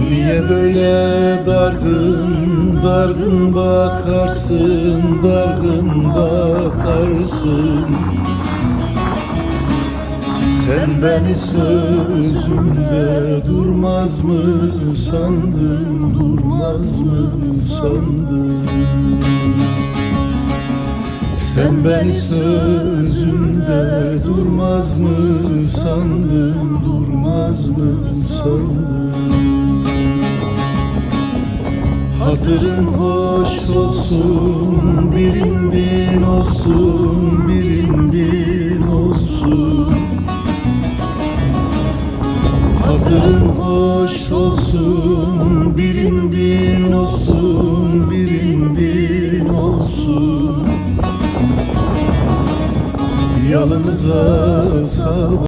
Niye böyle dargın dargın bakarsın, dargın bakarsın? Sen beni sözümde durmaz mı sandın, durmaz mı sandın? Sen beni sözümde durmaz mı sandın, durmaz mı sandın? Hatırın hoş olsun, birin bin olsun, birin bin olsun. Hatırın hoş olsun, birin bin olsun, birin bin olsun. Yalınıza sabah